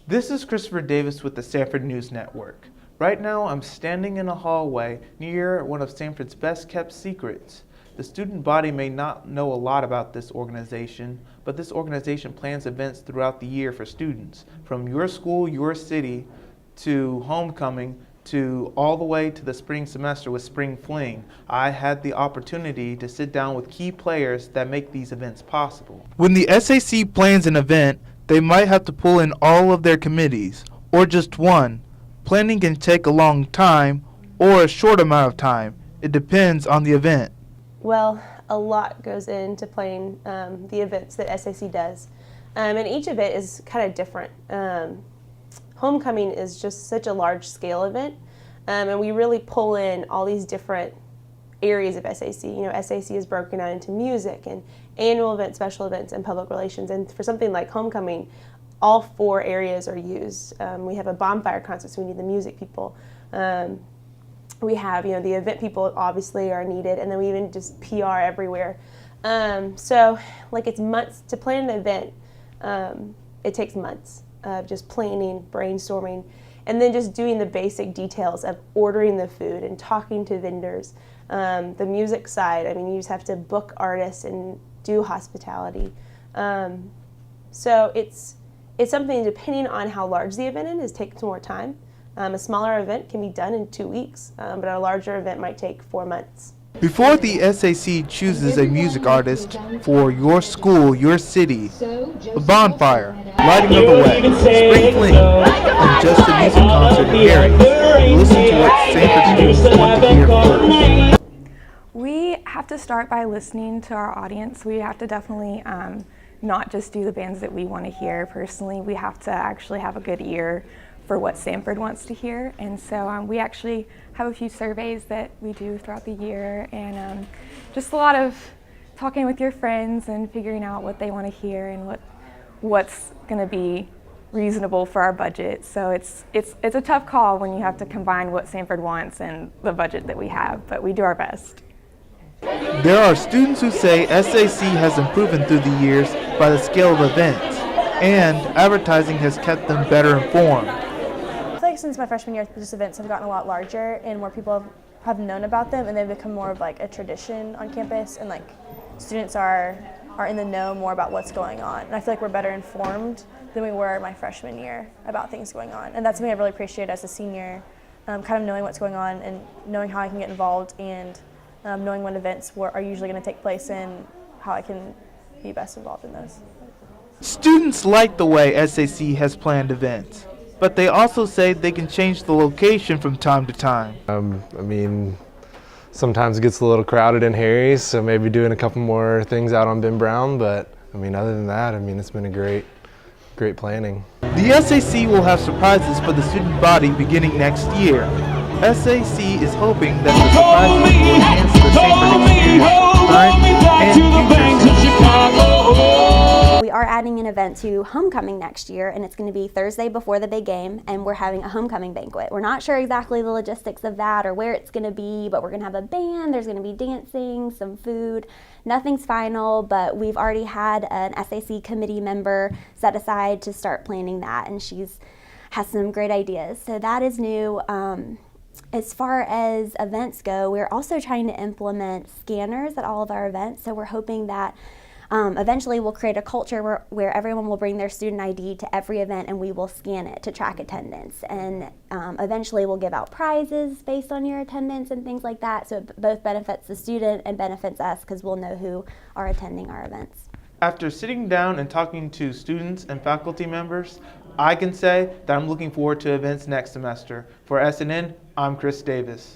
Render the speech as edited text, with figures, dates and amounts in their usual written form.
This is Christopher Davis with the Sanford News Network. Right now I'm standing in a hallway near one of Sanford's best kept secrets. The student body may not know a lot about this organization, but this organization plans events throughout the year for students, from your school, your city, to homecoming, to all the way to the spring semester with Spring Fling. I had the opportunity to sit down with key players that make these events possible. When the SAC plans an event, they might have to pull in all of their committees, or just one. Planning can take a long time, or a short amount of time. It depends on the event. Well, a lot goes into planning the events that SAC does. And each event is kind of different. Homecoming is just such a large scale event, and we really pull in all these different areas of SAC. You know, SAC is broken out into music and annual events, special events, and public relations. And for something like homecoming, all 4 areas are used. We have a bonfire concert, so we need the music people. We have, the event people obviously are needed, and then we even just PR everywhere. So, it's months to plan an event. It takes months of just planning, brainstorming, and then just doing the basic details of ordering the food and talking to vendors. The music side, you just have to book artists and do hospitality. So it's something, depending on how large the event is, takes more time. A smaller event can be done in 2 weeks, but a larger event might take 4 months. Before the SAC chooses a music artist for your school, your city, a bonfire, lighting up a way, Spring Fling, and just a music concert in Harry, listen to what Sanford students want to hear first. We have to start by listening to our audience. We have to definitely not just do the bands that we want to hear personally. We have to actually have a good ear for what Sanford wants to hear, and so we actually have a few surveys that we do throughout the year, and just a lot of talking with your friends and figuring out what they want to hear and what's going to be reasonable for our budget. So it's a tough call when you have to combine what Sanford wants and the budget that we have, but we do our best. There are students who say SAC has improved through the years by the scale of events, and advertising has kept them better informed. Since my freshman year, these events have gotten a lot larger and more people have known about them, and they've become more of a tradition on campus, and students are in the know more about what's going on. And I feel like we're better informed than we were my freshman year about things going on. And that's something I really appreciate as a senior, kind of knowing what's going on and knowing how I can get involved, and knowing when events are usually going to take place and how I can be best involved in those. Students like the way SAC has planned events, but they also say they can change the location from time to time. Sometimes it gets a little crowded in Harry's, so maybe doing a couple more things out on Ben Brown, but other than that, it's been a great planning. The SAC will have surprises for the student body beginning next year. SAC is hoping that the surprises will enhance the Sanford experience, current and future. We are adding an event to homecoming next year, and it's going to be Thursday before the big game, and we're having a homecoming banquet. We're not sure exactly the logistics of that or where it's going to be, but we're going to have a band, there's going to be dancing, some food. Nothing's final, but we've already had an SAC committee member set aside to start planning that, and has some great ideas. So that is new. As far as events go, we're also trying to implement scanners at all of our events, so we're hoping that eventually we'll create a culture where everyone will bring their student ID to every event, and we will scan it to track attendance. And eventually we'll give out prizes based on your attendance and things like that, so it both benefits the student and benefits us because we'll know who are attending our events. After sitting down and talking to students and faculty members, I can say that I'm looking forward to events next semester. For SNN, I'm Chris Davis.